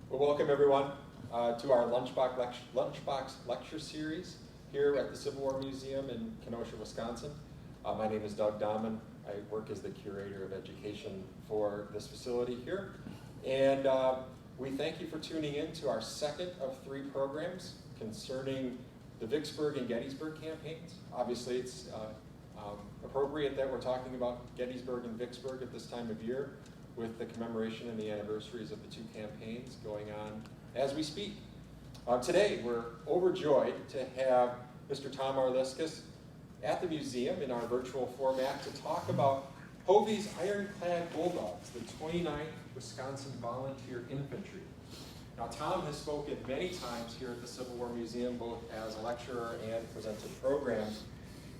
Well, welcome everyone to our Lunchbox Lecture Series here at the Civil War Museum in Kenosha, Wisconsin. My name is Doug Dahman. I work as the Curator of Education for this facility here. And we thank you for tuning in to our second of three programs concerning the Vicksburg and Gettysburg campaigns. Obviously, it's appropriate that we're talking about Gettysburg and Vicksburg at this time of year, with the commemoration and the anniversaries of the two campaigns going on as we speak. Today, we're overjoyed to have Mr. Tom Arliskas at the museum in our virtual format to talk about Hovey's Ironclad Bulldogs, the 29th Wisconsin Volunteer Infantry. Now, Tom has spoken many times here at the Civil War Museum, both as a lecturer and presented programs.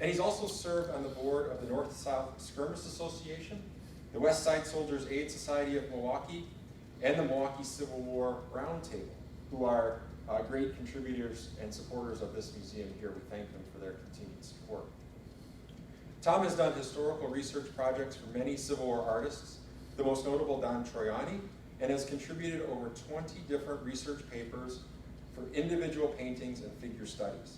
And he's also served on the board of the North-South Skirmish Association, the West Side Soldiers Aid Society of Milwaukee, and the Milwaukee Civil War Roundtable, who are great contributors and supporters of this museum here. We thank them for their continued support. Tom has done historical research projects for many Civil War artists, the most notable Don Troiani, and has contributed over 20 different research papers for individual paintings and figure studies.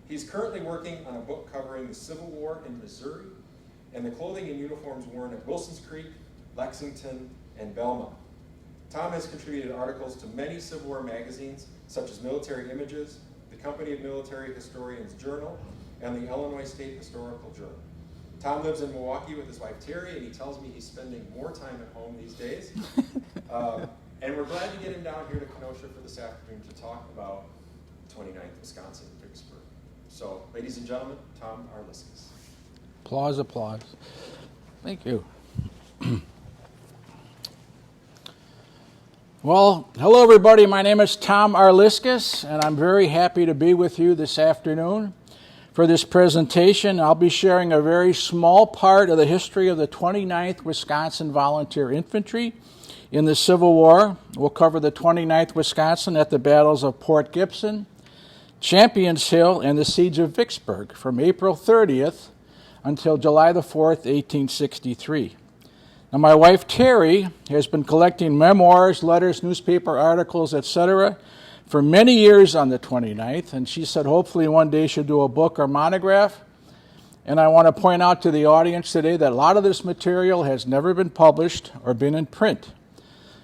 He's currently working on a book covering the Civil War in Missouri and the clothing and uniforms worn at Wilson's Creek, Lexington, and Belmont. Tom has contributed articles to many Civil War magazines, such as Military Images, the Company of Military Historians Journal, and the Illinois State Historical Journal. Tom lives in Milwaukee with his wife Terry, and he tells me he's spending more time at home these days. And we're glad to get him down here to Kenosha for this afternoon to talk about 29th Wisconsin Vicksburg. So, ladies and gentlemen, Tom Arliskas. Applause, applause. Thank you. Well, hello everybody. My name is Tom Arliskas, and I'm very happy to be with you this afternoon for this presentation. I'll be sharing a very small part of the history of the 29th Wisconsin Volunteer Infantry in the Civil War. We'll cover the 29th Wisconsin at the battles of Port Gibson, Champions Hill, and the Siege of Vicksburg from April 30th until July the 4th, 1863. Now, my wife Terry has been collecting memoirs, letters, newspaper articles, etc. for many years on the 29th, and she said hopefully one day she'll do a book or monograph. And I want to point out to the audience today that a lot of this material has never been published or been in print.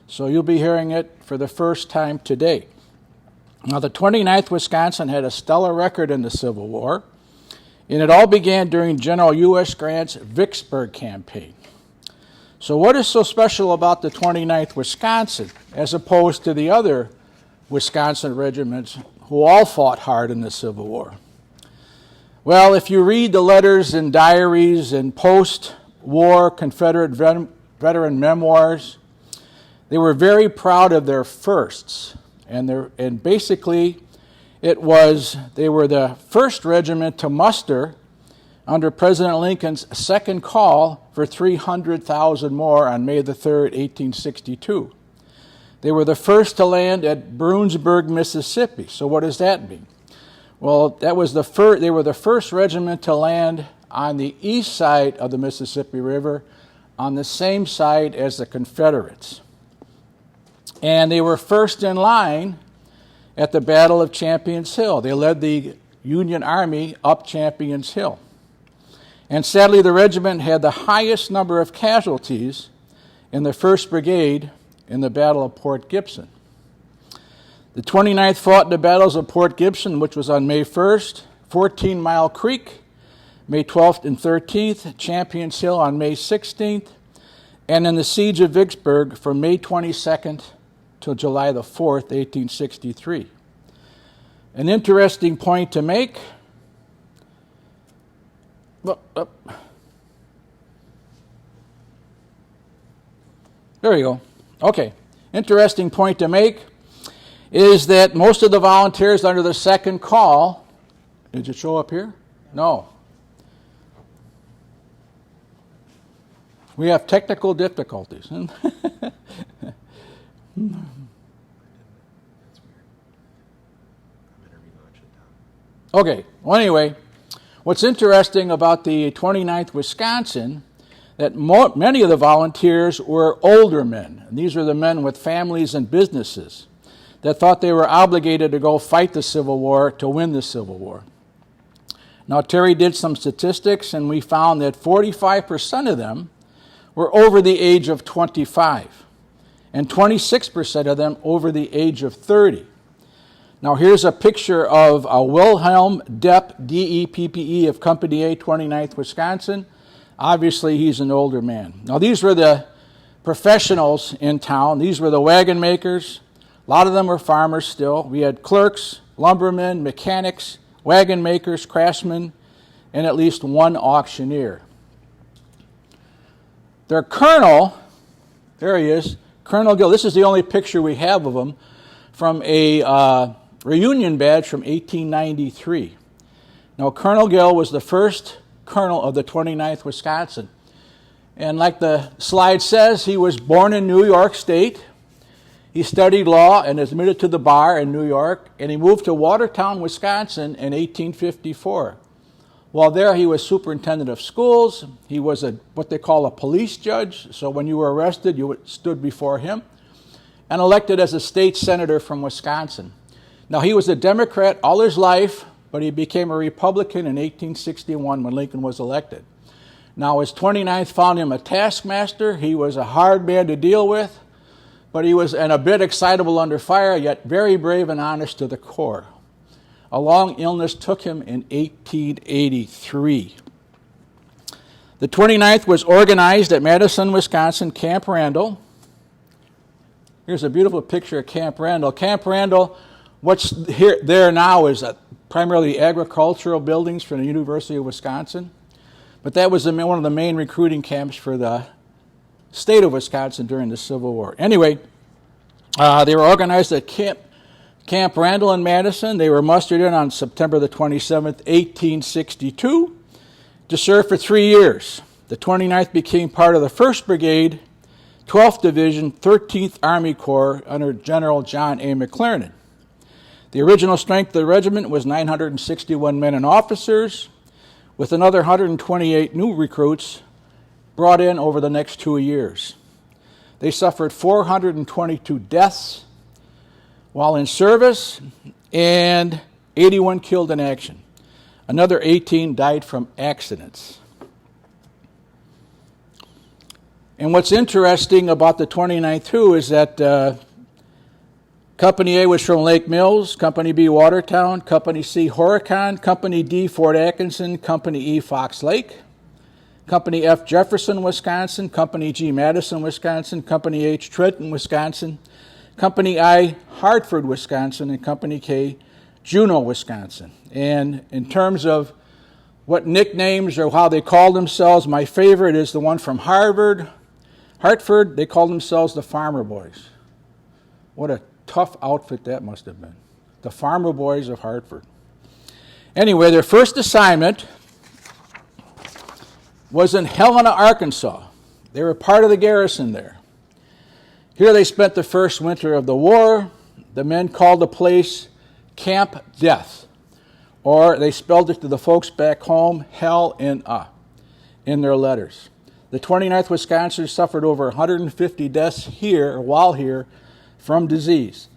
So you'll be hearing it for the first time today. Now, the 29th Wisconsin had a stellar record in the Civil War, and it all began during General U.S. Grant's Vicksburg campaign. So what is so special about the 29th Wisconsin as opposed to the other Wisconsin regiments who all fought hard in the Civil War? Well, if you read the letters and diaries and post-war Confederate veteran memoirs, they were very proud of their firsts. And basically, they were the first regiment to muster under President Lincoln's second call for 300,000 more on May the 3rd, 1862. They were the first to land at Bruinsburg, Mississippi. So what does that mean? Well, they were the first regiment to land on the east side of the Mississippi River, on the same side as the Confederates. And they were first in line at the Battle of Champions Hill. They led the Union Army up Champions Hill. And sadly, the regiment had the highest number of casualties in the 1st Brigade in the Battle of Port Gibson. The 29th fought in the battles of Port Gibson, which was on May 1st, 14 Mile Creek, May 12th and 13th, Champions Hill on May 16th, and in the Siege of Vicksburg from May 22nd till July the 4th, 1863. An interesting point to make. There you go. Okay. Interesting point to make is that most of the volunteers under the second call, did it show up here? No. We have technical difficulties. Okay, well anyway, what's interesting about the 29th Wisconsin, that many of the volunteers were older men. And these were the men with families and businesses. that thought they were obligated to go fight the Civil War to win the Civil War. Now, Terry did some statistics, and we found that 45% of them were over the age of 25, and 26% of them over the age of 30. Now, here's a picture of Wilhelm Depp, D-E-P-P-E, of Company A, 29th Wisconsin. Obviously, he's an older man. Now, these were the professionals in town. These were the wagon makers. A lot of them were farmers still. We had clerks, lumbermen, mechanics, wagon makers, craftsmen, and at least one auctioneer. Their colonel, there he is, Colonel Gill. This is the only picture we have of him from a reunion badge from 1893. Now, Colonel Gill was the first colonel of the 29th Wisconsin. And like the slide says, he was born in New York State. He studied law and admitted to the bar in New York, and he moved to Watertown, Wisconsin in 1854. While there, he was superintendent of schools. He was what they call a police judge, so when you were arrested, you stood before him, and elected as a state senator from Wisconsin. Now, he was a Democrat all his life, but he became a Republican in 1861 when Lincoln was elected. Now, his 29th found him a taskmaster. He was a hard man to deal with, but he was a bit excitable under fire, yet very brave and honest to the core. A long illness took him in 1883. The 29th was organized at Madison, Wisconsin, Camp Randall. Here's a beautiful picture of Camp Randall. Camp Randall, what's there now is primarily agricultural buildings from the University of Wisconsin. But that was one of the main recruiting camps for the state of Wisconsin during the Civil War. Anyway, they were organized at Camp Randall in Madison. They were mustered in on September the 27th, 1862, to serve for 3 years. The 29th became part of the 1st Brigade, 12th Division, 13th Army Corps under General John A. McClernand. The original strength of the regiment was 961 men and officers, with another 128 new recruits brought in over the next 2 years. They suffered 422 deaths while in service and 81 killed in action. Another 18 died from accidents. And what's interesting about the 29th too is that Company A was from Lake Mills, Company B Watertown, Company C Horicon, Company D Fort Atkinson, Company E Fox Lake, Company F Jefferson, Wisconsin, Company G Madison, Wisconsin, Company H Trenton, Wisconsin, Company I Hartford, Wisconsin, and Company K Juneau, Wisconsin. And in terms of what nicknames or how they called themselves, my favorite is the one from Hartford. They called themselves the Farmer Boys. What a tough outfit that must have been. The Farmer Boys of Hartford. Anyway, their first assignment was in Helena, Arkansas. They were part of the garrison there. Here they spent the first winter of the war. The men called the place Camp Death, or they spelled it to the folks back home, Hell in their letters. The 29th Wisconsin suffered over 150 deaths while here, from disease.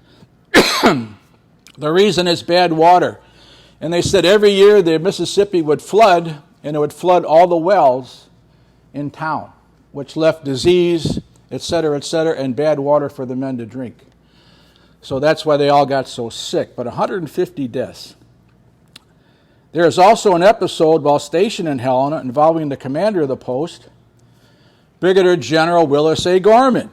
The reason is bad water. And they said every year the Mississippi would flood, and it would flood all the wells in town, which left disease, et cetera, and bad water for the men to drink. So that's why they all got so sick. But 150 deaths. There is also an episode while stationed in Helena involving the commander of the post, Brigadier General Willis A. Gorman.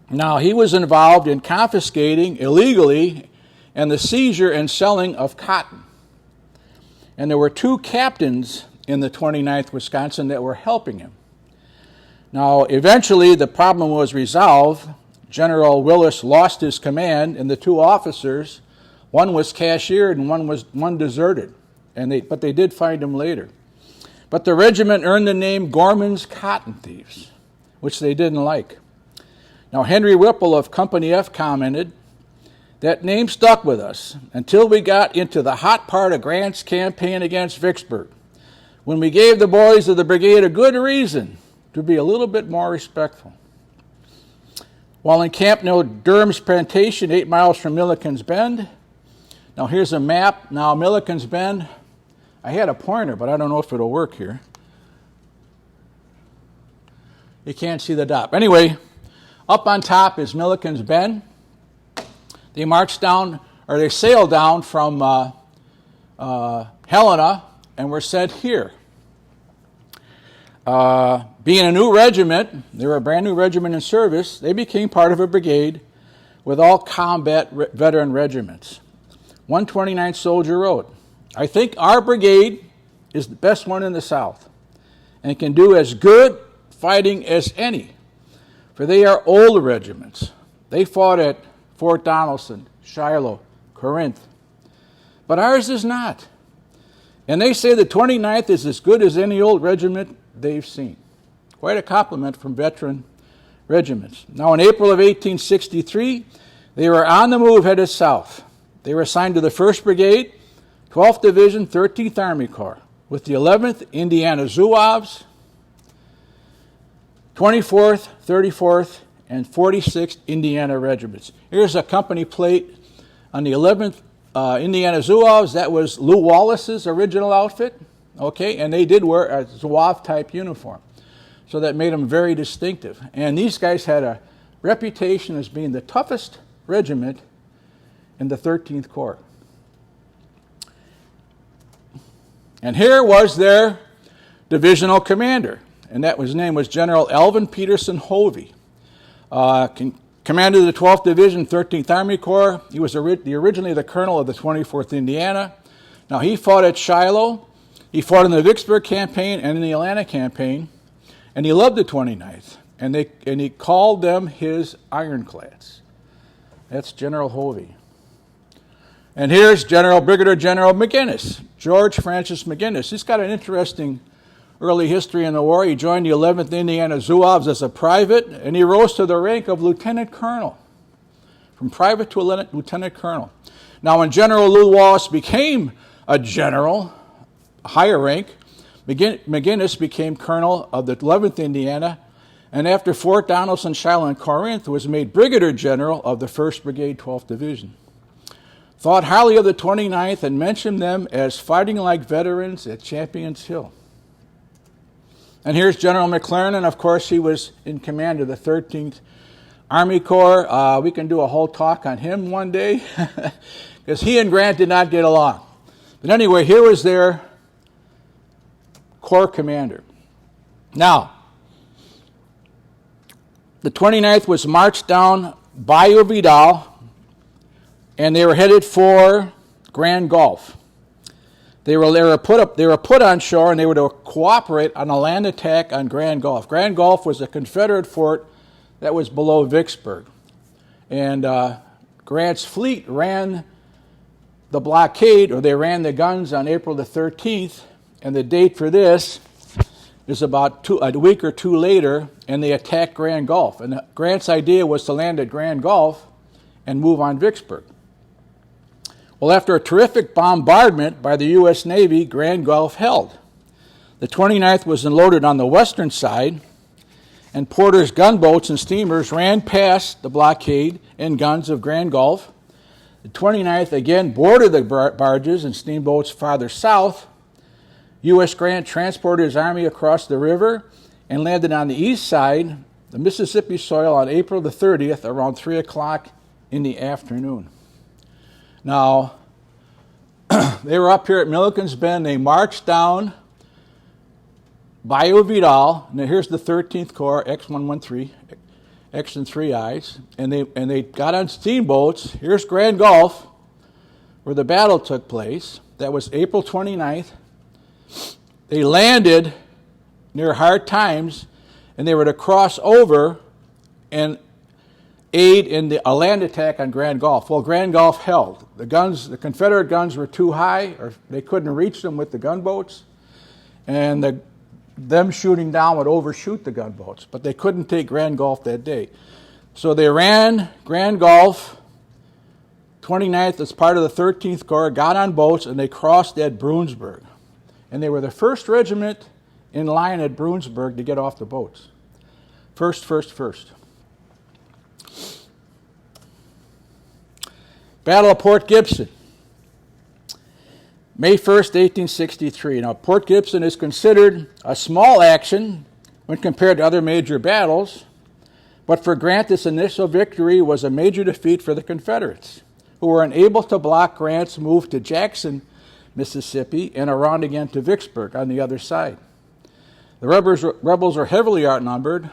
Now, he was involved in confiscating illegally and the seizure and selling of cotton. And there were 2 captains in the 29th Wisconsin that were helping him. Now, eventually, the problem was resolved. General Willis lost his command, and the 2 officers, one was cashiered and one deserted. But they did find him later. But the regiment earned the name Gormans Cotton Thieves, which they didn't like. Now, Henry Whipple of Company F commented, "That name stuck with us until we got into the hot part of Grant's campaign against Vicksburg, when we gave the boys of the brigade a good reason to be a little bit more respectful." While encamped near Durham's Plantation, 8 miles from Millikins Bend. Now here's a map. Now Millikins Bend, I had a pointer, but I don't know if it'll work here. You can't see the dot. Anyway, up on top is Millikins Bend. They marched down, or they sailed down from Helena and were sent here. Being a new regiment, they were a brand new regiment in service, they became part of a brigade with all combat veteran regiments. 129th Soldier wrote, I think our brigade is the best one in the South and can do as good fighting as any, for they are old regiments. They fought at Fort Donelson, Shiloh, Corinth, but ours is not. And they say the 29th is as good as any old regiment they've seen. Quite a compliment from veteran regiments. Now, in April of 1863, they were on the move headed south. They were assigned to the 1st Brigade, 12th Division, 13th Army Corps, with the 11th Indiana Zouaves, 24th, 34th, and 46th Indiana regiments. Here's a company plate on the 11th Indiana Zouaves. That was Lew Wallace's original outfit, okay, and they did wear a Zouave-type uniform. So that made them very distinctive. And these guys had a reputation as being the toughest regiment in the 13th Corps. And here was their divisional commander, and his name was General Alvin Peterson Hovey. Commander of the 12th Division, 13th Army Corps. He was originally the colonel of the 24th Indiana. Now, he fought at Shiloh. He fought in the Vicksburg campaign and in the Atlanta campaign. And he loved the 29th. And he called them his ironclads. That's General Hovey. And here's Brigadier General McGinnis, George Francis McGinnis. He's got an interesting early history in the war. He joined the 11th Indiana Zouaves as a private, and he rose to the rank of lieutenant colonel, from private to lieutenant colonel. Now, when General Lew Wallace became a general, a higher rank, McGinnis became colonel of the 11th Indiana, and after Fort Donelson, Shiloh, and Corinth, was made brigadier general of the 1st Brigade, 12th Division. Thought highly of the 29th and mentioned them as fighting like veterans at Champions Hill. And here's General McLaren, and of course he was in command of the 13th Army Corps. We can do a whole talk on him one day, because he and Grant did not get along. But anyway, here was their Corps commander. Now, the 29th was marched down Bayou Vidal, and they were headed for Grand Gulf. They were put on shore, and they were to cooperate on a land attack on Grand Gulf. Grand Gulf was a Confederate fort that was below Vicksburg. And Grant's fleet ran the blockade, or they ran the guns on April the 13th, and the date for this is about a week or two later, and they attacked Grand Gulf. And Grant's idea was to land at Grand Gulf and move on Vicksburg. Well, after a terrific bombardment by the U.S. Navy, Grand Gulf held. The 29th was unloaded on the western side, and Porter's gunboats and steamers ran past the blockade and guns of Grand Gulf. The 29th again boarded the barges and steamboats farther south. U.S. Grant transported his army across the river and landed on the east side, the Mississippi soil, on April the 30th around 3 o'clock in the afternoon. Now, they were up here at Millikins Bend. They marched down Bayou Vidal. Now, here's the 13th Corps, X-113, X and 3 I's. And they got on steamboats. Here's Grand Gulf, where the battle took place. That was April 29th. They landed near Hard Times, and they were to cross over and aid in a land attack on Grand Gulf. Well, Grand Gulf held. The Confederate guns were too high, or they couldn't reach them with the gunboats, and them shooting down would overshoot the gunboats, but they couldn't take Grand Gulf that day. So they ran Grand Gulf. 29th, as part of the 13th Corps, got on boats, and they crossed at Bruinsburg. And they were the first regiment in line at Bruinsburg to get off the boats. First. Battle of Port Gibson, May 1st, 1863. Now, Port Gibson is considered a small action when compared to other major battles, but for Grant, this initial victory was a major defeat for the Confederates, who were unable to block Grant's move to Jackson, Mississippi, and around again to Vicksburg on the other side. The rebels were heavily outnumbered,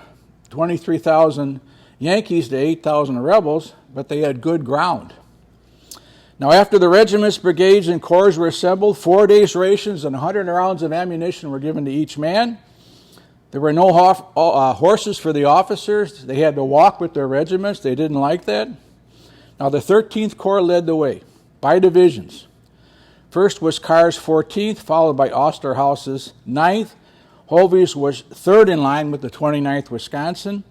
23,000 Yankees to 8,000 rebels, but they had good ground. Now, after the regiments, brigades, and corps were assembled, 4 days' rations and 100 rounds of ammunition were given to each man. There were no horses for the officers. They had to walk with their regiments. They didn't like that. Now, the 13th Corps led the way by divisions. First was Carr's 14th, followed by Osterhaus's 9th. Hovey's was third in line with the 29th Wisconsin,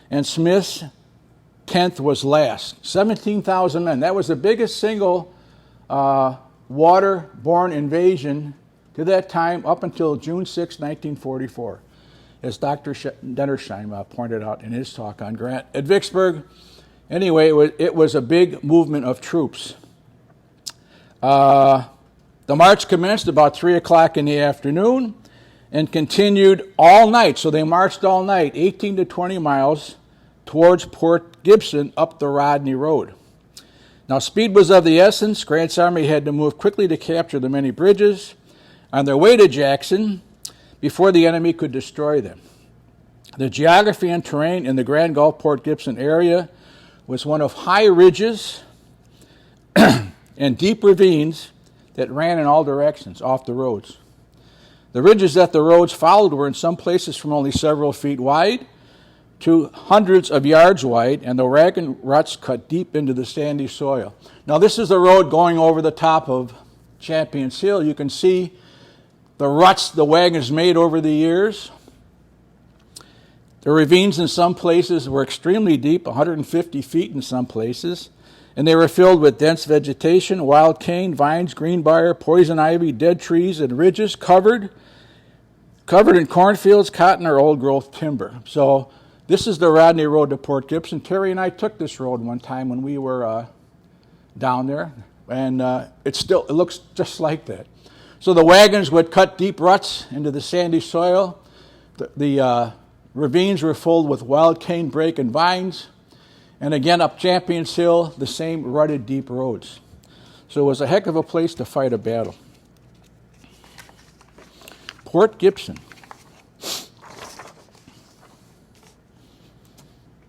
and Smith's 10th was last. 17,000 men. That was the biggest single waterborne invasion to that time up until June 6, 1944, as Dr. Dennersheim pointed out in his talk on Grant. At Vicksburg, anyway, it was a big movement of troops. The march commenced about 3 o'clock in the afternoon and continued all night. So they marched all night, 18 to 20 miles, towards Port Gibson up the Rodney Road. Now, speed was of the essence. Grant's army had to move quickly to capture the many bridges on their way to Jackson before the enemy could destroy them. The geography and terrain in the Grand Gulf Port Gibson area was one of high ridges and deep ravines that ran in all directions off the roads. The ridges that the roads followed were in some places from only several feet wide to hundreds of yards wide, and the wagon ruts cut deep into the sandy soil. Now, this is the road going over the top of Champion's Hill. You can see the ruts the wagons made over the years. The ravines in some places were extremely deep, 150 feet in some places, and they were filled with dense vegetation, wild cane, vines, greenbrier, poison ivy, dead trees, and ridges covered in cornfields, cotton, or old-growth timber. So this is the Rodney Road to Port Gibson. Terry and I took this road one time when we were down there, and it looks just like that. So the wagons would cut deep ruts into the sandy soil. The ravines were filled with wild cane, brake, and vines. And again, up Champion's Hill, the same rutted, deep roads. So it was a heck of a place to fight a battle. Port Gibson.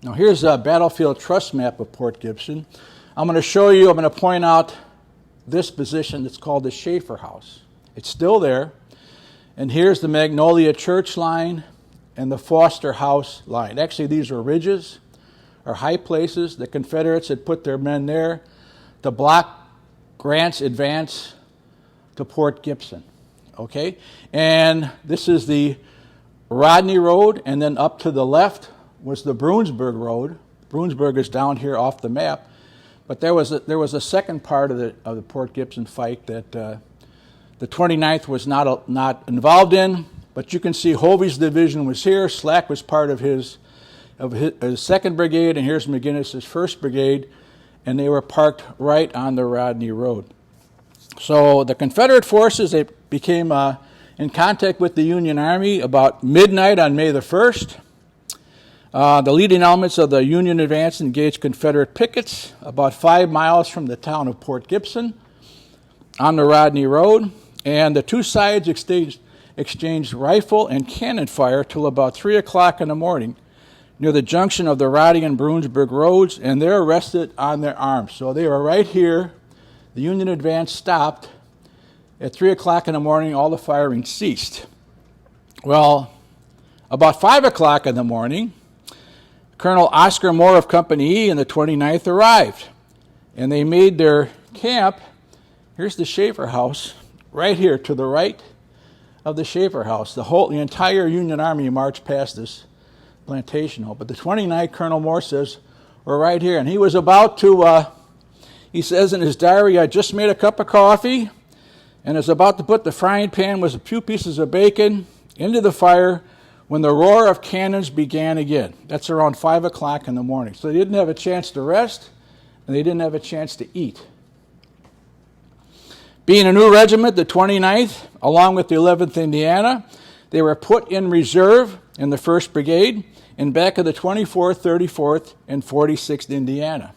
Now here's a battlefield truss map of Port Gibson. I'm going to point out this position that's called the Schaefer House. It's still there. And here's the Magnolia Church line and the Foster House line. Actually, these are ridges or high places. The Confederates had put their men there to block Grant's advance to Port Gibson. Okay? And this is the Rodney Road, and then up to the left was the Bruinsburg Road. Bruinsburg is down here off the map. But there was a second part of the Port Gibson fight that the 29th was not involved in. But you can see Hovey's division was here. Slack was part of his 2nd Brigade, and here's McGinnis' 1st Brigade, and they were parked right on the Rodney Road. So the Confederate forces, they became in contact with the Union Army about midnight on May the 1st. The leading elements of the Union advance engaged Confederate pickets about 5 miles from the town of Port Gibson on the Rodney Road, and the two sides exchanged rifle and cannon fire till about 3 o'clock in the morning near the junction of the Rodney and Bruinsburg roads, and they're rested on their arms. So they were right here. The Union advance stopped. At 3 o'clock in the morning, all the firing ceased. Well, about 5 o'clock in the morning, Colonel Oscar Moore of Company E and the 29th arrived, and they made their camp. Here's the Schaefer House, right here to the right of the Schaefer House. The entire Union Army marched past this plantation home. But the 29th, Colonel Moore says, we're right here. And he was about to, he says in his diary, I just made a cup of coffee and is about to put the frying pan with a few pieces of bacon into the fire when the roar of cannons began again. That's around 5 o'clock in the morning. So they didn't have a chance to rest, and they didn't have a chance to eat. Being a new regiment, the 29th, along with the 11th Indiana, they were put in reserve in the 1st Brigade in back of the 24th, 34th, and 46th Indiana.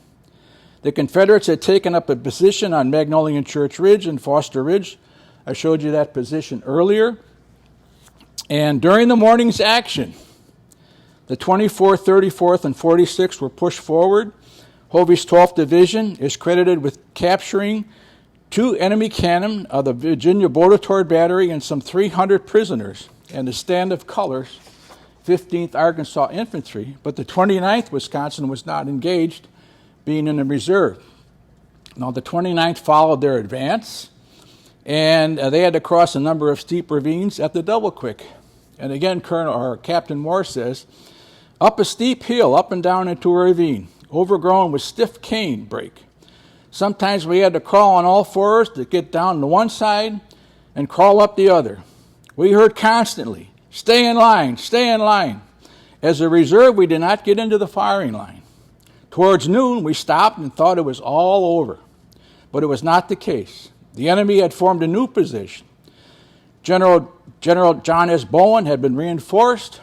The Confederates had taken up a position on Magnolia Church Ridge and Foster Ridge. I showed you that position earlier. And during the morning's action, the 24th, 34th, and 46th were pushed forward. Hovey's 12th Division is credited with capturing 2 enemy cannon of the Virginia Boudinot Battery and some 300 prisoners, and the stand of colors, 15th Arkansas Infantry, but the 29th Wisconsin was not engaged, being in the reserve. Now, the 29th followed their advance, and they had to cross a number of steep ravines at the Double Quick. And again, Captain Moore says, up a steep hill, up and down into a ravine, overgrown with stiff cane brake. Sometimes we had to crawl on all fours to get down to one side and crawl up the other. We heard constantly, stay in line, stay in line. As a reserve, we did not get into the firing line. Towards noon, we stopped and thought it was all over, but it was not the case. The enemy had formed a new position. General John S. Bowen had been reinforced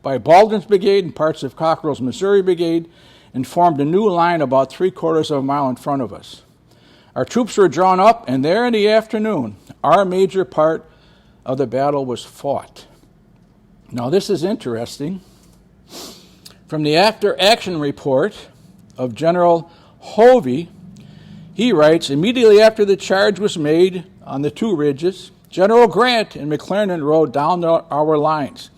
by Baldwin's Brigade and parts of Cockrell's Missouri Brigade and formed a new line about 3/4 of a mile in front of us. Our troops were drawn up, and there in the afternoon, our major part of the battle was fought. Now, this is interesting. From the after-action report of General Hovey, he writes, immediately after the charge was made on the 2 ridges, General Grant and McClernand rode down our lines.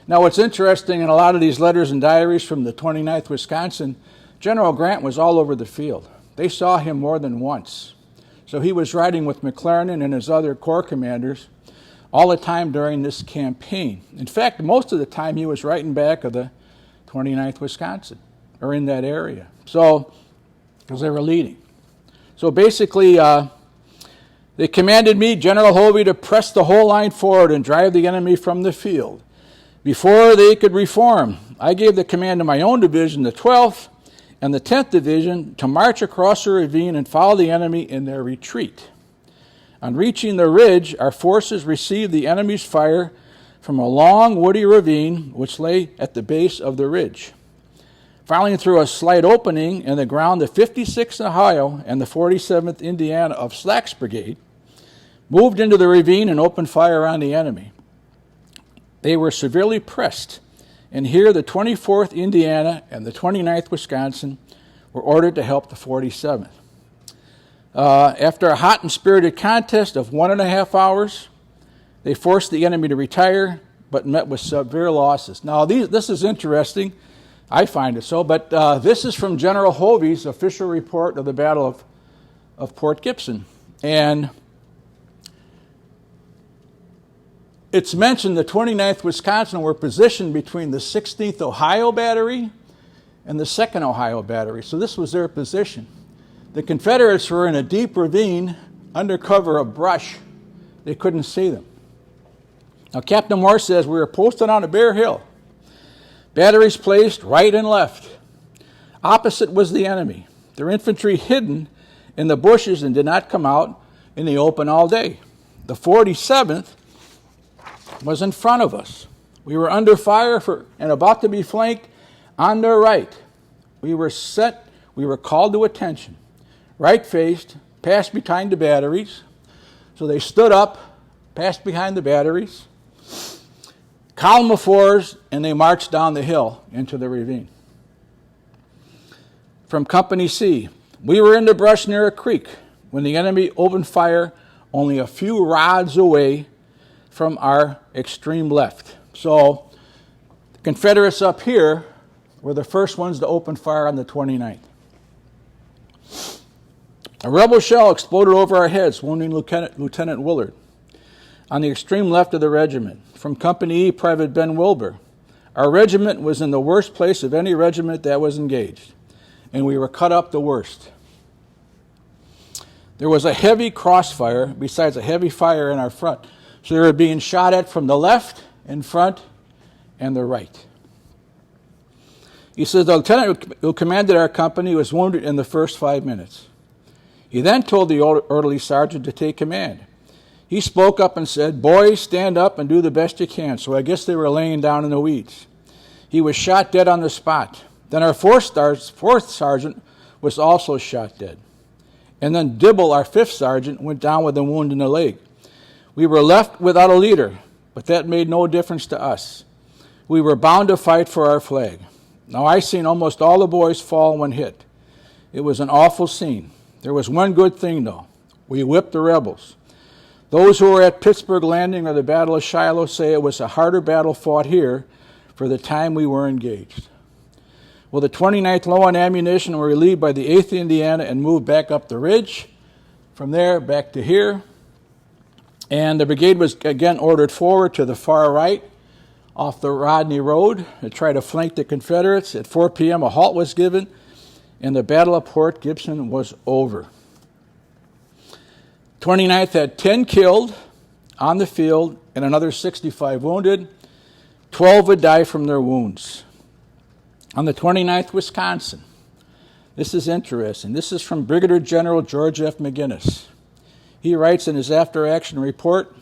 Now, what's interesting in a lot of these letters and diaries from the 29th Wisconsin, General Grant was all over the field. They saw him more than once. So he was riding with McClernand and his other corps commanders all the time during this campaign. In fact, most of the time he was right in back of the 29th Wisconsin, or in that area. So, because they were leading. So basically, they commanded me, General Hovey, to press the whole line forward and drive the enemy from the field. Before they could reform, I gave the command to my own division, the 12th, and the 10th Division, to march across the ravine and follow the enemy in their retreat. On reaching the ridge, our forces received the enemy's fire from a long woody ravine which lay at the base of the ridge. Filing through a slight opening in the ground, the 56th Ohio and the 47th Indiana of Slack's Brigade moved into the ravine and opened fire on the enemy. They were severely pressed, and here the 24th Indiana and the 29th Wisconsin were ordered to help the 47th. After a hot and spirited contest of 1.5 hours, they forced the enemy to retire, but met with severe losses. Now, this is interesting. I find it so, but this is from General Hovey's official report of the Battle of Port Gibson. And it's mentioned the 29th Wisconsin were positioned between the 16th Ohio Battery and the 2nd Ohio Battery. So this was their position. The Confederates were in a deep ravine under cover of brush. They couldn't see them. Now, Captain Moore says, we were posted on a bare hill. Batteries placed right and left. Opposite was the enemy. Their infantry hidden in the bushes and did not come out in the open all day. The 47th was in front of us. We were under fire and about to be flanked on their right. We were called to attention. Right faced, passed behind the batteries. So they stood up, passed behind the batteries, column of fours, and they marched down the hill into the ravine. From Company C, we were in the brush near a creek when the enemy opened fire only a few rods away from our extreme left. So the Confederates up here were the first ones to open fire on the 29th. A rebel shell exploded over our heads, wounding Lieutenant Willard. On the extreme left of the regiment, from Company E, Private Ben Wilbur. Our regiment was in the worst place of any regiment that was engaged, and we were cut up the worst. There was a heavy crossfire besides a heavy fire in our front, so they were being shot at from the left, in front, and the right. He says the lieutenant who commanded our company was wounded in the first 5 minutes. He then told the orderly sergeant to take command. He spoke up and said, "Boys, stand up and do the best you can." So I guess they were laying down in the weeds. He was shot dead on the spot. Then our fourth sergeant was also shot dead. And then Dibble, our fifth sergeant, went down with a wound in the leg. We were left without a leader, but that made no difference to us. We were bound to fight for our flag. Now I seen almost all the boys fall when hit. It was an awful scene. There was one good thing, though. We whipped the rebels. Those who were at Pittsburgh Landing or the Battle of Shiloh say it was a harder battle fought here for the time we were engaged. Well, the 29th low on ammunition were relieved by the 8th Indiana and moved back up the ridge. From there, back to here. And the brigade was again ordered forward to the far right off the Rodney Road to try to flank the Confederates. At 4 p.m., a halt was given, and the Battle of Port Gibson was over. 29th had 10 killed on the field and another 65 wounded. 12 would die from their wounds. On the 29th, Wisconsin. This is interesting. This is from Brigadier General George F. McGinnis. He writes in his after-action report,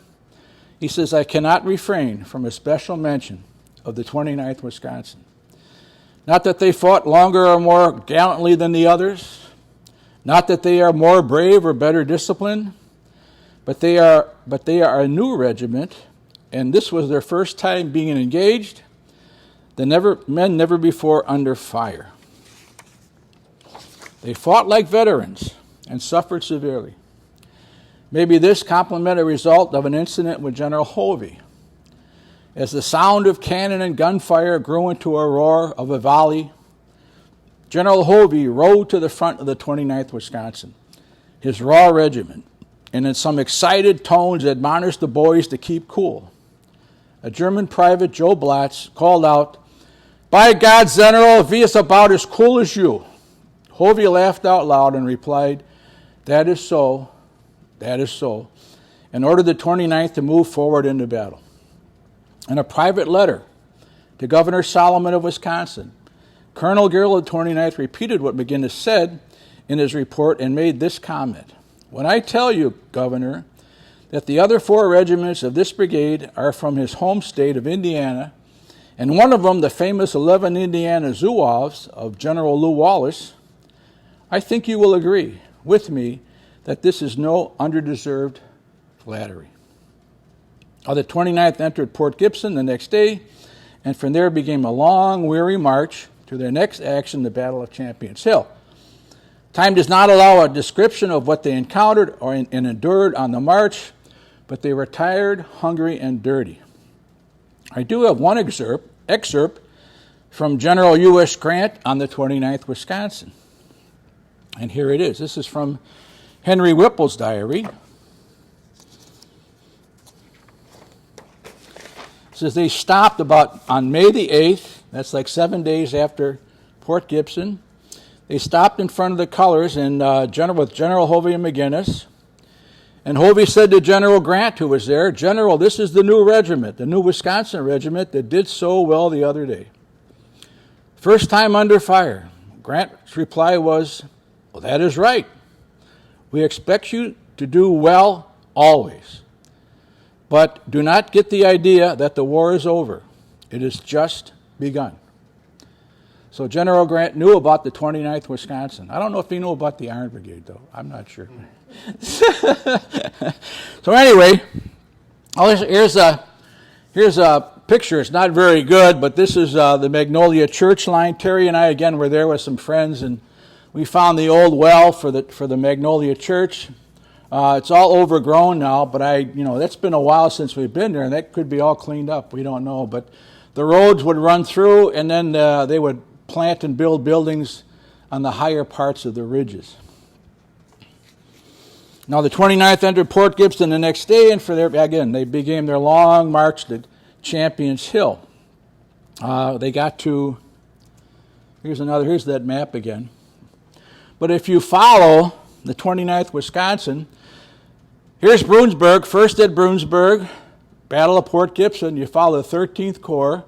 he says, "I cannot refrain from a special mention of the 29th Wisconsin. Not that they fought longer or more gallantly than the others, not that they are more brave or better disciplined, but they are a new regiment, and this was their first time being engaged, men never before under fire. They fought like veterans and suffered severely. Maybe this complement a result of an incident with General Hovey. As the sound of cannon and gunfire grew into a roar of a volley, General Hovey rode to the front of the 29th Wisconsin, his raw regiment, and in some excited tones admonished the boys to keep cool. A German private, Joe Blatz, called out, "By God, General, we is about as cool as you." Hovey laughed out loud and replied, that is so, and ordered the 29th to move forward into battle. In a private letter to Governor Solomon of Wisconsin, Colonel Gill of the 29th repeated what McGinnis said in his report and made this comment: "When I tell you, Governor, that the other 4 regiments of this brigade are from his home state of Indiana, and one of them the famous 11 Indiana Zouaves of General Lew Wallace, I think you will agree with me that this is no underdeserved flattery." The 29th entered Port Gibson the next day, and from there began a long, weary march to their next action, the Battle of Champions Hill. Time does not allow a description of what they encountered and endured on the march, but they were tired, hungry, and dirty. I do have one excerpt from General U.S. Grant on the 29th Wisconsin. And here it is. This is from Henry Whipple's diary. It says they stopped on May the 8th, that's like 7 days after Port Gibson. They stopped in front of the colors with General Hovey and McGinnis. And Hovey said to General Grant, who was there, "General, this is the new regiment, the new Wisconsin regiment that did so well the other day. First time under fire." Grant's reply was, "Well, that is right. We expect you to do well always. But do not get the idea that the war is over. It has just begun." So General Grant knew about the 29th Wisconsin. I don't know if he knew about the Iron Brigade, though. I'm not sure. So anyway, here's a picture. It's not very good, but this is the Magnolia Church line. Terry and I, again, were there with some friends, and we found the old well for the Magnolia Church. It's all overgrown now, but that's been a while since we've been there, and that could be all cleaned up. We don't know, but the roads would run through, and then they would plant and build buildings on the higher parts of the ridges. Now the 29th entered Port Gibson the next day, and they began their long march to Champions Hill. They got to, here's that map again. But if you follow the 29th Wisconsin, here's Bruinsburg, first at Bruinsburg, Battle of Port Gibson. You follow the 13th Corps.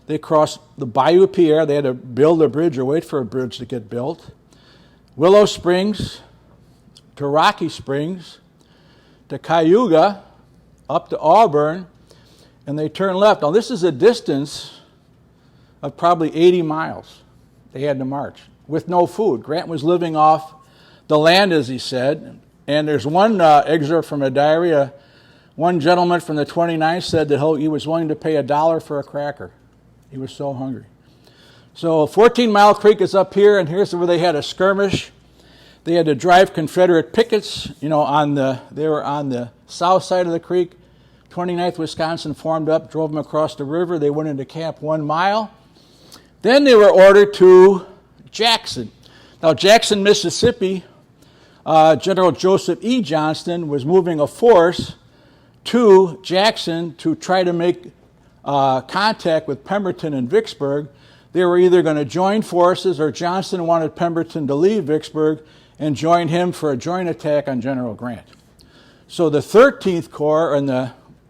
They crossed the Bayou Pierre. They had to build a bridge or wait for a bridge to get built. Willow Springs, to Rocky Springs, to Cayuga, up to Auburn, and they turned left. Now, this is a distance of probably 80 miles they had to march with no food. Grant was living off the land, as he said, and there's one excerpt from a diary. One gentleman from the 29th said that he was willing to pay $1 for a cracker. He was so hungry. So 14 Mile Creek is up here, and here's where they had a skirmish. They had to drive Confederate pickets, they were on the south side of the creek. 29th Wisconsin formed up, drove them across the river. They went into camp 1 mile. Then they were ordered to Jackson. Now, Jackson, Mississippi, General Joseph E. Johnston was moving a force to Jackson to try to make contact with Pemberton and Vicksburg. They were either going to join forces, or Johnston wanted Pemberton to leave Vicksburg and join him for a joint attack on General Grant. So the 13th Corps,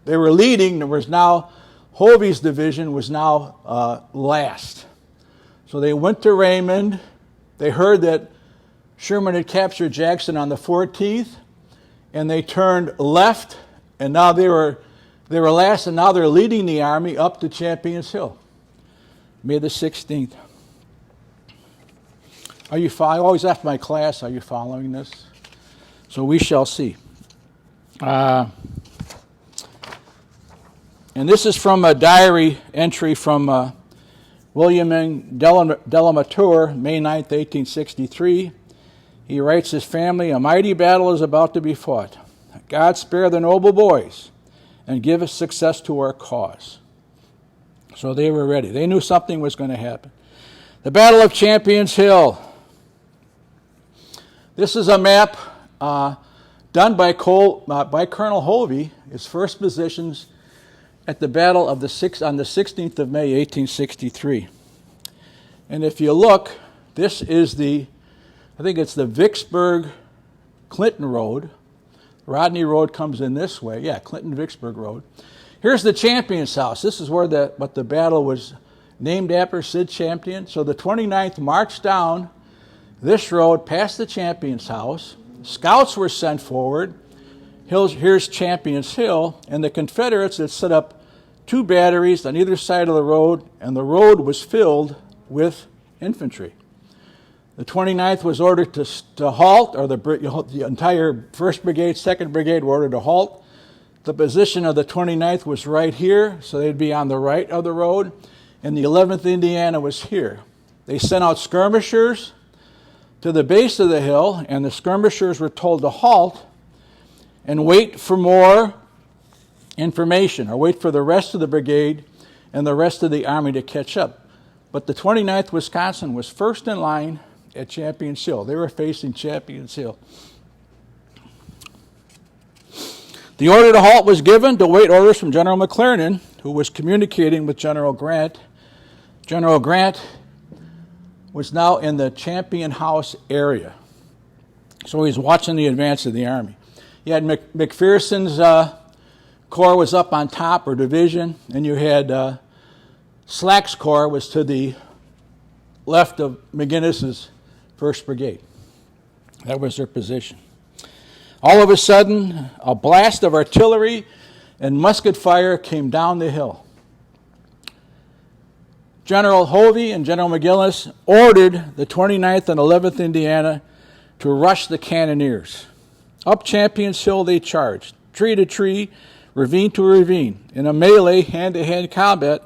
they were leading. There was now, Hovey's division was now last. So they went to Raymond. They heard that Sherman had captured Jackson on the 14th, and they turned left, and now they were last, and now they're leading the army up to Champions Hill, May the 16th. I always ask my class, are you following this? So we shall see. And this is from a diary entry from William N. Delamature, May 9th, 1863. He writes his family, "A mighty battle is about to be fought. God spare the noble boys and give us success to our cause." So they were ready. They knew something was going to happen. The Battle of Champions Hill. This is a map done by Colonel Hovey, his first positions at the battle of on the 16th of May, 1863. And if you look, this is I think it's the Vicksburg-Clinton Road. Rodney Road comes in this way. Yeah, Clinton-Vicksburg Road. Here's the Champion's House. This is where what the battle was named after, Sid Champion. So the 29th marched down this road past the Champion's House. Scouts were sent forward. Here's Champion's Hill, and the Confederates had set up 2 batteries on either side of the road, and the road was filled with infantry. The 29th was ordered to halt, or the entire 1st Brigade, 2nd Brigade were ordered to halt. The position of the 29th was right here, so they'd be on the right of the road, and the 11th Indiana was here. They sent out skirmishers to the base of the hill, and the skirmishers were told to halt and wait for more information, or wait for the rest of the brigade and the rest of the army to catch up. But the 29th Wisconsin was first in line at Champions Hill. They were facing Champions Hill. The order to halt was given to wait orders from General McClernand, who was communicating with General Grant. General Grant was now in the Champion House area. So he's watching the advance of the army. You had McPherson's corps was up on top, or division, and you had Slack's corps was to the left of McGinnis's 1st Brigade. That was their position. All of a sudden, a blast of artillery and musket fire came down the hill. General Hovey and General McGinnis ordered the 29th and 11th Indiana to rush the cannoneers. Up Champions Hill they charged, tree to tree, ravine to ravine. In a melee, hand-to-hand combat,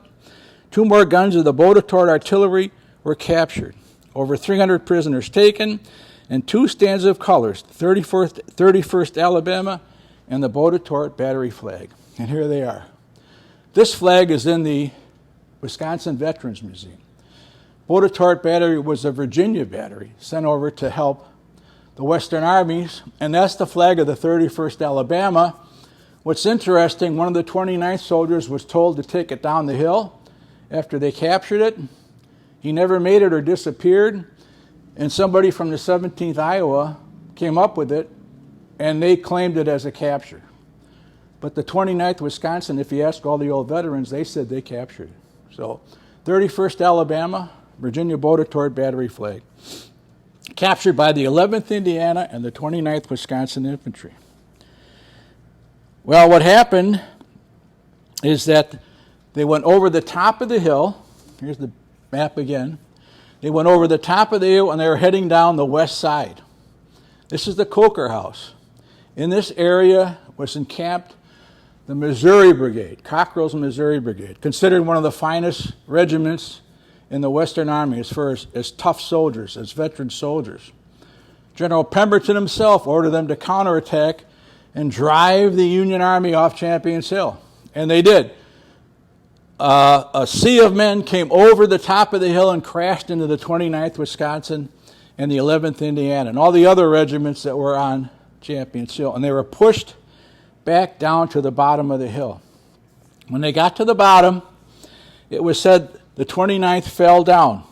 2 more guns of the Boudetort artillery were captured. Over 300 prisoners taken, and 2 stands of colors, 31st Alabama and the Boudetort battery flag. And here they are. This flag is in the Wisconsin Veterans Museum. Boudetort battery was a Virginia battery sent over to help the Western armies, and that's the flag of the 31st Alabama. What's interesting, one of the 29th soldiers was told to take it down the hill after they captured it. He never made it or disappeared, and somebody from the 17th Iowa came up with it, and they claimed it as a capture. But the 29th Wisconsin, if you ask all the old veterans, they said they captured it. So 31st Alabama, Virginia Boudetort battery flag. captured by the 11th Indiana and the 29th Wisconsin Infantry. Well, what happened is that they went over the top of the hill. Here's the map again. They went over the top of the hill and they were heading down the west side. This is the Coker House. In this area was encamped the Missouri Brigade, Cockrell's Missouri Brigade, considered one of the finest regiments in the Western Army as far as tough soldiers, as veteran soldiers. General Pemberton himself ordered them to counterattack and drive the Union Army off Champions Hill. And they did. A sea of men came over the top of the hill and crashed into the 29th Wisconsin and the 11th Indiana and all the other regiments that were on Champions Hill. And they were pushed back down to the bottom of the hill. When they got to the bottom, it was said the 29th fell down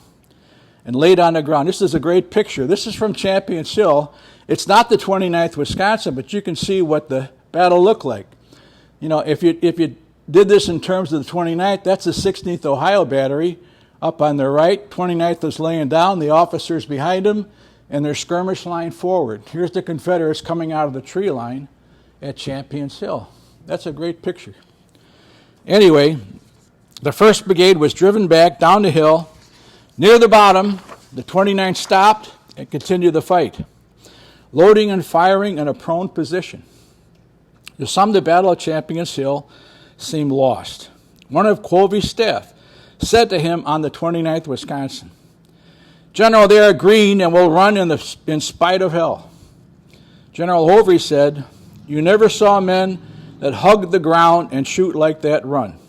and laid on the ground. This is a great picture. This is from Champions Hill. It's not the 29th Wisconsin, but you can see what the battle looked like. You know, if you did this in terms of the 29th, that's the 16th Ohio Battery up on the right. 29th was laying down, the officers behind them, and their skirmish line forward. Here's the Confederates coming out of the tree line at Champions Hill. That's a great picture. Anyway, the 1st Brigade was driven back down the hill. Near the bottom, the 29th stopped and continued the fight, loading and firing in a prone position. To some, the Battle of Champions Hill seemed lost. One of Covey's staff said to him on the 29th Wisconsin, "General, they are green and will run in spite of hell." General Hovey said, "You never saw men that hug the ground and shoot like that run."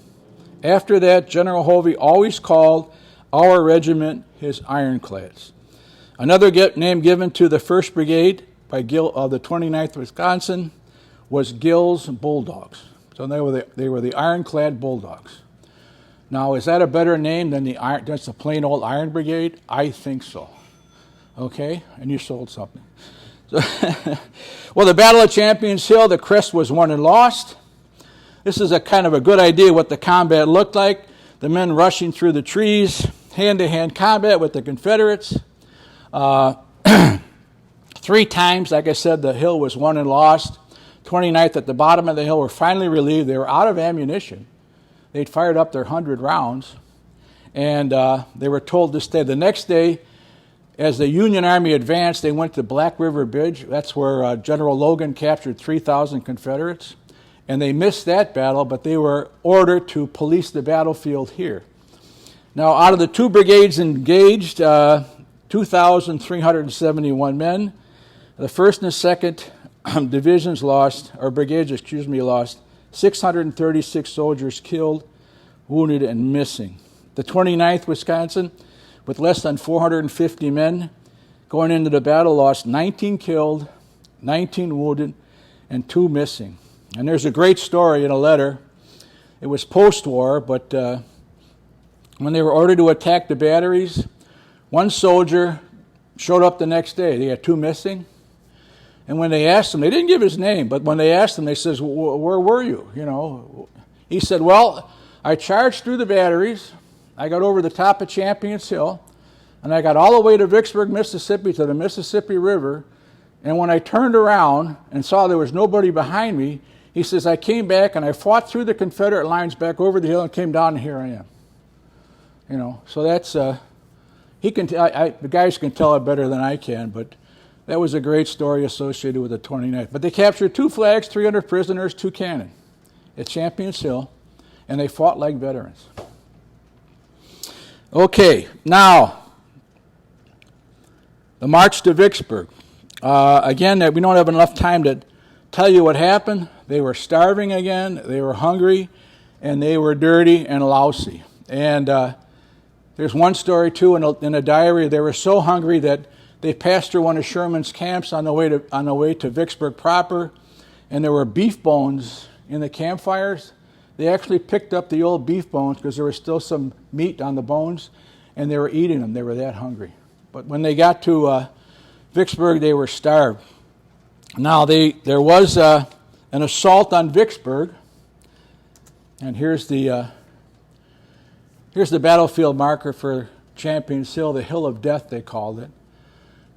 After that, General Hovey always called our regiment his ironclads. Another name given to the 1st Brigade by the 29th Wisconsin was Gill's Bulldogs. So they were the Ironclad Bulldogs. Now, is that a better name than just the plain old Iron Brigade? I think so. Okay? And you sold something. So well, the Battle of Champions Hill, the crest was won and lost. This is a kind of a good idea what the combat looked like. The men rushing through the trees, hand-to-hand combat with the Confederates. 3 times, like I said, the hill was won and lost. 29th at the bottom of the hill were finally relieved. They were out of ammunition. They'd fired up their 100 rounds, and they were told to stay. The next day, as the Union Army advanced, they went to Black River Bridge. That's where General Logan captured 3,000 Confederates. And they missed that battle, but they were ordered to police the battlefield here. Now, out of the 2 brigades engaged, 2,371 men. The 1st and the 2nd divisions lost 636 soldiers killed, wounded, and missing. The 29th Wisconsin, with less than 450 men going into the battle, lost 19 killed, 19 wounded, and 2 missing. And there's a great story in a letter. It was post-war, but when they were ordered to attack the batteries, one soldier showed up the next day. They had 2 missing. And when they asked him, they didn't give his name, but when they asked him, they says, "Where were you?" You know, he said, "Well, I charged through the batteries. I got over the top of Champions Hill, and I got all the way to Vicksburg, Mississippi, to the Mississippi River. And when I turned around and saw there was nobody behind me," he says, "I came back and I fought through the Confederate lines back over the hill and came down, and here I am." You know, so that's the guys can tell it better than I can, but that was a great story associated with the 29th. But they captured 2 flags, 300 prisoners, 2 cannon at Champions Hill, and they fought like veterans. Okay, now, the march to Vicksburg. Again, we don't have enough time to tell you what happened. They were starving again, they were hungry, and they were dirty and lousy. And there's one story, too, in a diary. They were so hungry that they passed through one of Sherman's camps on the way to Vicksburg proper, and there were beef bones in the campfires. They actually picked up the old beef bones because there was still some meat on the bones, and they were eating them. They were that hungry. But when they got to Vicksburg, they were starved. Now, there was an assault on Vicksburg, and here's the battlefield marker for Champions Hill, the Hill of Death, they called it.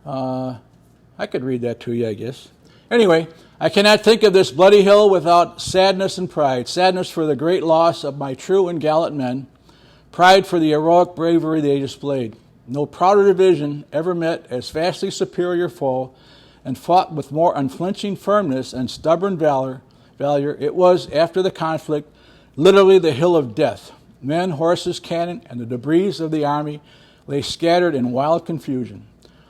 I could read that to you, I guess. Anyway, I cannot think of this bloody hill without sadness and pride. Sadness for the great loss of my true and gallant men. Pride for the heroic bravery they displayed. No prouder division ever met as vastly superior foe and fought with more unflinching firmness and stubborn valor. It was, after the conflict, literally the hill of death. Men, horses, cannon, and the debris of the army lay scattered in wild confusion.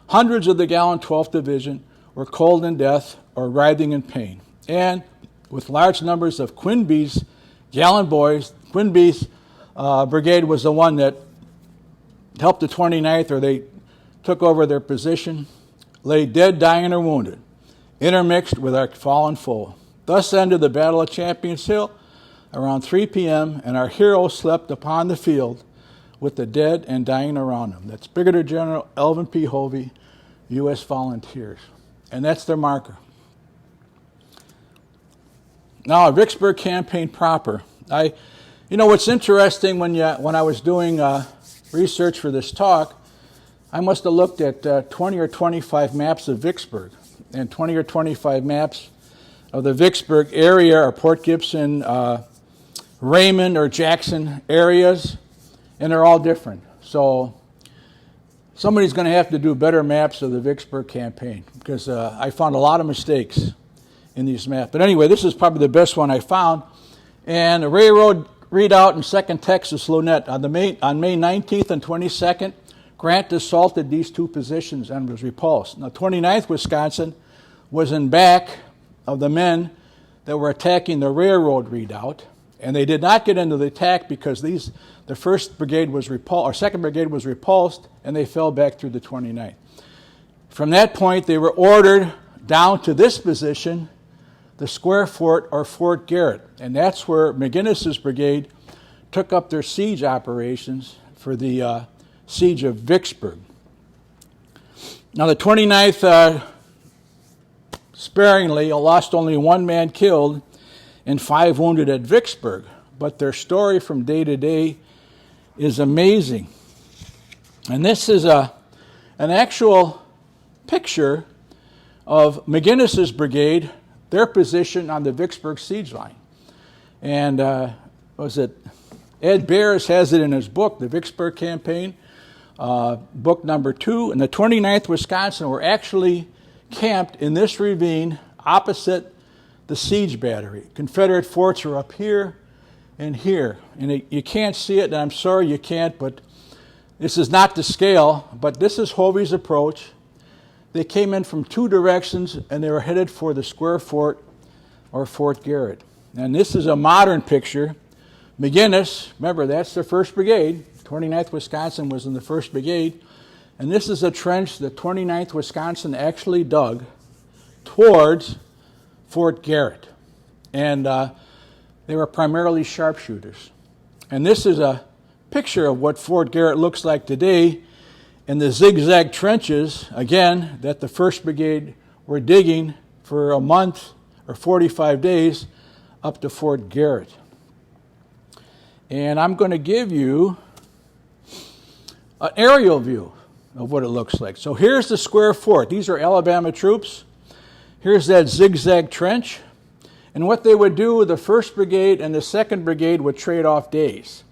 Hundreds of the gallant 12th Division were cold in death or writhing in pain. And with large numbers of Quinby's gallant boys, Quinby's brigade was the one that helped the 29th, or they took over their position, lay dead, dying, or wounded, intermixed with our fallen foe. Thus ended the Battle of Champions Hill around 3 p.m., and our heroes slept upon the field with the dead and dying around them. That's Brigadier General Elvin P. Hovey, U.S. Volunteers. And that's their marker. Now, a Vicksburg campaign proper. What's interesting, when I was doing research for this talk, I must have looked at 20 or 25 maps of Vicksburg, and 20 or 25 maps of the Vicksburg area, or Port Gibson, Raymond or Jackson areas, and they're all different. So somebody's going to have to do better maps of the Vicksburg campaign, because I found a lot of mistakes in these maps. But anyway, this is probably the best one I found. And the railroad readout in 2nd Texas Lunette. On May 19th and 22nd, Grant assaulted these two positions and was repulsed. Now, 29th Wisconsin was in back of the men that were attacking the railroad redoubt, and they did not get into the attack because the 1st Brigade was repulsed, or 2nd Brigade was repulsed, and they fell back through the 29th. From that point, they were ordered down to this position, the Square Fort, or Fort Garrett, and that's where McGinnis's brigade took up their siege operations for the siege of Vicksburg. Now, the 29th sparingly lost only 1 man killed and 5 wounded at Vicksburg, but their story from day to day is amazing. And this is an actual picture of McGinnis's brigade, their position on the Vicksburg siege line. And Ed Bears has it in his book, The Vicksburg Campaign, book number 2. And the 29th Wisconsin were actually camped in this ravine opposite the siege battery. Confederate forts are up here and here. And you can't see it, and I'm sorry you can't, but this is not to scale, but this is Hovey's approach. They came in from 2 directions, and they were headed for the Square Fort, or Fort Garrett. And this is a modern picture. McGinnis, remember, that's the 1st Brigade. 29th Wisconsin was in the 1st Brigade. And this is a trench that 29th Wisconsin actually dug towards Fort Garrett. And they were primarily sharpshooters. And this is a picture of what Fort Garrett looks like today, and the zigzag trenches, again, that the 1st Brigade were digging for a month or 45 days up to Fort Garrett. And I'm going to give you an aerial view of what it looks like. So here's the Square Fort. These are Alabama troops. Here's that zigzag trench. And what they would do, the 1st Brigade and the 2nd Brigade would trade off days.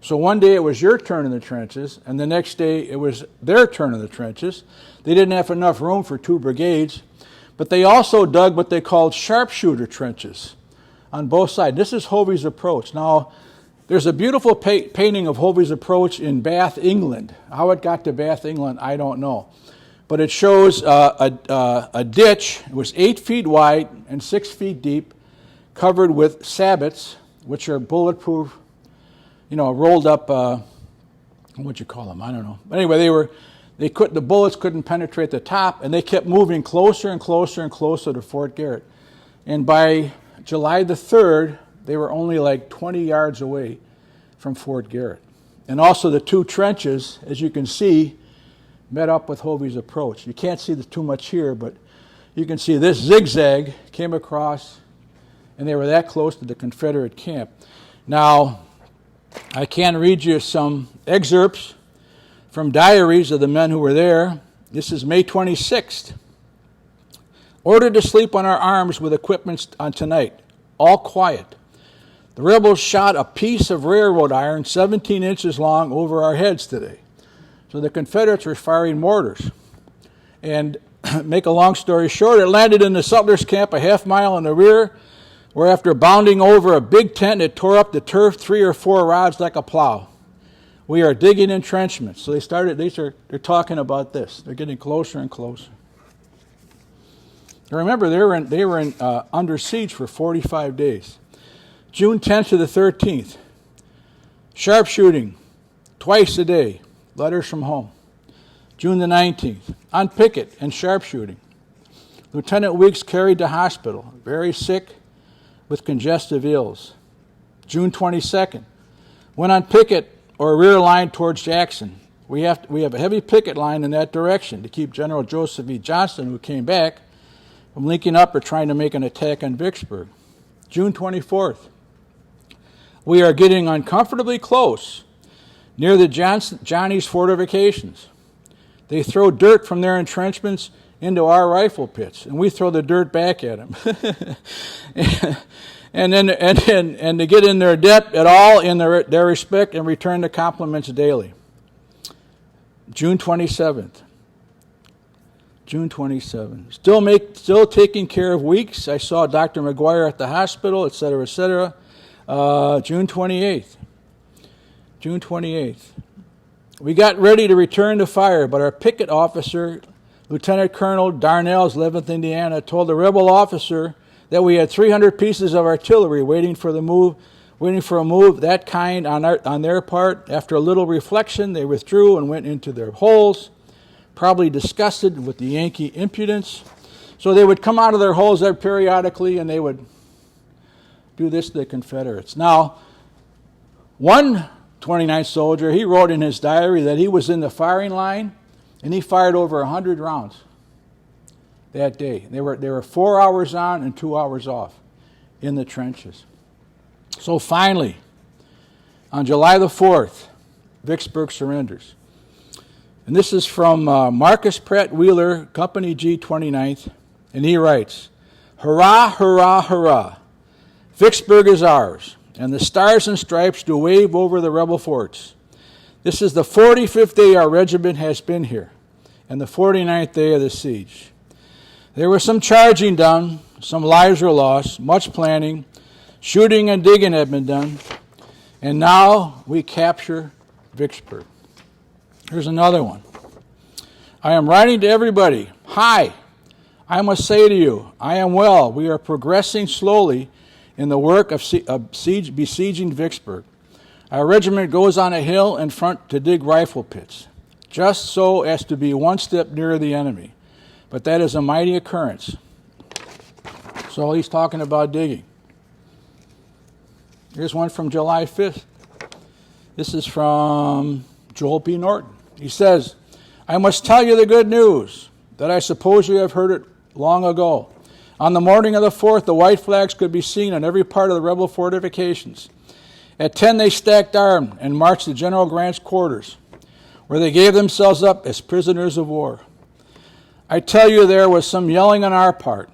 So one day it was your turn in the trenches, and the next day it was their turn in the trenches. They didn't have enough room for 2 brigades, but they also dug what they called sharpshooter trenches on both sides. This is Hovey's approach. Now, there's a beautiful painting of Hovey's approach in Bath, England. How it got to Bath, England, I don't know. But it shows a ditch. It was 8 feet wide and 6 feet deep, covered with sabots, which are bulletproof, rolled up, what'd you call them? I don't know. Anyway, the bullets couldn't penetrate the top, and they kept moving closer and closer and closer to Fort Garrett. And by July the 3rd, they were only like 20 yards away from Fort Garrett. And also the 2 trenches, as you can see, met up with Hovey's approach. You can't see too much here, but you can see this zigzag came across, and they were that close to the Confederate camp. Now, I can read you some excerpts from diaries of the men who were there. This is May 26th. Ordered to sleep on our arms with equipment on tonight. All quiet. The rebels shot a piece of railroad iron 17 inches long over our heads today. So the Confederates were firing mortars. And make a long story short, it landed in the settlers' camp a half mile in the rear, where after bounding over a big tent, it tore up the turf 3 or 4 rods like a plow. We are digging entrenchments. So they're talking about this. They're getting closer and closer. Now remember, they were under siege for 45 days. June 10th to the 13th. Sharpshooting, twice a day. Letters from home. June the 19th. On picket and sharpshooting. Lieutenant Weeks carried to hospital, very sick with congestive ills. June 22nd. Went on picket or rear line towards Jackson. We have a heavy picket line in that direction to keep General Joseph E. Johnston, who came back, from linking up or trying to make an attack on Vicksburg. June 24th. We are getting uncomfortably close near the Johnny's fortifications. They throw dirt from their entrenchments into our rifle pits, and we throw the dirt back at them. and to get in their debt at all in their respect and return the compliments daily. June 27th. June 27th. Still taking care of Weeks. I saw Dr. McGuire at the hospital, etc., etc. June 28th. June 28th. We got ready to return to fire, but our picket officer, Lieutenant Colonel Darnell's 11th Indiana, told the rebel officer that we had 300 pieces of artillery waiting for a move that kind on their part. After a little reflection, they withdrew and went into their holes, probably disgusted with the Yankee impudence. So they would come out of their holes there periodically, and they would do this to the Confederates. Now, one 29th soldier, he wrote in his diary that he was in the firing line, and he fired over 100 rounds that day. They were 4 hours on and 2 hours off in the trenches. So finally, on July the 4th, Vicksburg surrenders. And this is from Marcus Pratt Wheeler, Company G, 29th, and he writes, "Hurrah, hurrah, hurrah! Vicksburg is ours, and the stars and stripes do wave over the rebel forts. This is the 45th day our regiment has been here, and the 49th day of the siege. There was some charging done, some lives were lost, much planning, shooting and digging had been done, and now we capture Vicksburg." Here's another one. "I am writing to everybody. Hi, I must say to you, I am well. We are progressing slowly in the work of besieging Vicksburg. Our regiment goes on a hill in front to dig rifle pits, just so as to be one step nearer the enemy. But that is a mighty occurrence." So he's talking about digging. Here's one from July 5th. This is from Joel P. Norton. He says, "I must tell you the good news that I suppose you have heard it long ago. On the morning of the 4th, the white flags could be seen on every part of the rebel fortifications. At 10, they stacked armed and marched to General Grant's quarters, where they gave themselves up as prisoners of war. I tell you, there was some yelling on our part.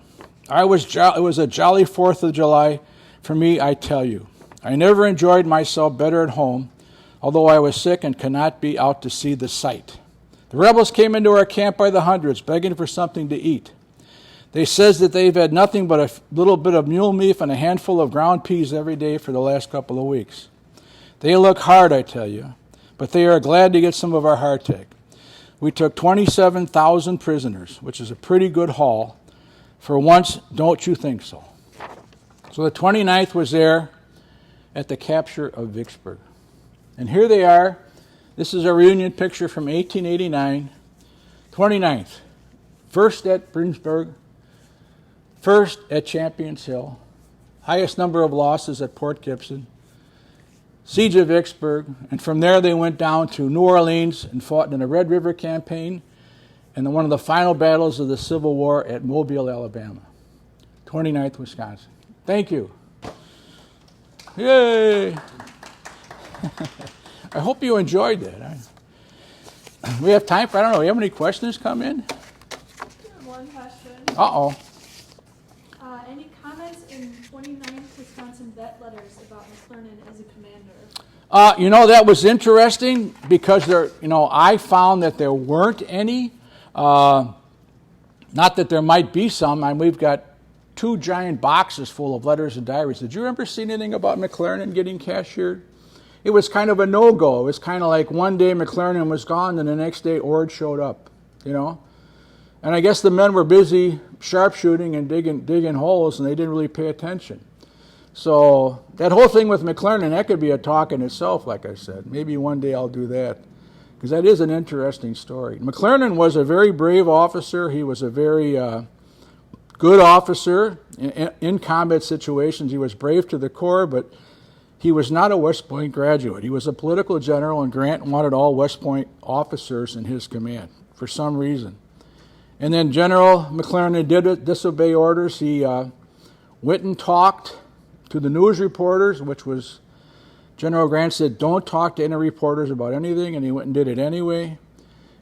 It was a jolly 4th of July for me, I tell you. I never enjoyed myself better at home, although I was sick and could not be out to see the sight. The rebels came into our camp by the hundreds, begging for something to eat. They says that they've had nothing but a little bit of mule meat and a handful of ground peas every day for the last couple of weeks. They look hard, I tell you, but they are glad to get some of our hardtack. We took 27,000 prisoners, which is a pretty good haul. For once, don't you think so?" So the 29th was there at the capture of Vicksburg. And here they are. This is a reunion picture from 1889. 29th. First at Brinsburg. First at Champions Hill. Highest number of losses at Port Gibson. Siege of Vicksburg. And from there they went down to New Orleans and fought in the Red River Campaign and one of the final battles of the Civil War at Mobile, Alabama. 29th, Wisconsin. Thank you. Yay! I hope you enjoyed that. We have time for, I don't know, you have any questions come in? One question. Uh-oh. Any comments in 29th Wisconsin vet letters about McClernand as a commander? That was interesting because I found that there weren't any. Not that there might be some. We've got 2 giant boxes full of letters and diaries. Did you ever see anything about McClernand getting cashiered? It was kind of a no-go. It was kind of like one day McClernand was gone, and the next day Ord showed up, And I guess the men were busy sharpshooting and digging holes, and they didn't really pay attention. So that whole thing with McClernand, that could be a talk in itself, like I said. Maybe one day I'll do that, because that is an interesting story. McClernand was a very brave officer. He was a very good officer in combat situations. He was brave to the core, but he was not a West Point graduate. He was a political general, and Grant wanted all West Point officers in his command for some reason. And then General McClernand did disobey orders. He went and talked to the news reporters, which was, General Grant said, don't talk to any reporters about anything, and he went and did it anyway.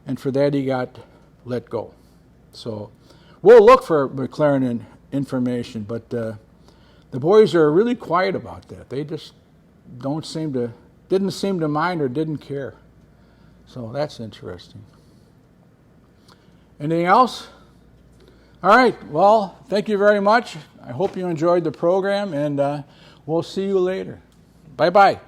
And for that, he got let go. So we'll look for McClernand information, but the boys are really quiet about that. They just didn't seem to mind or didn't care. So that's interesting. Anything else? All right. Well, thank you very much. I hope you enjoyed the program, and we'll see you later. Bye-bye.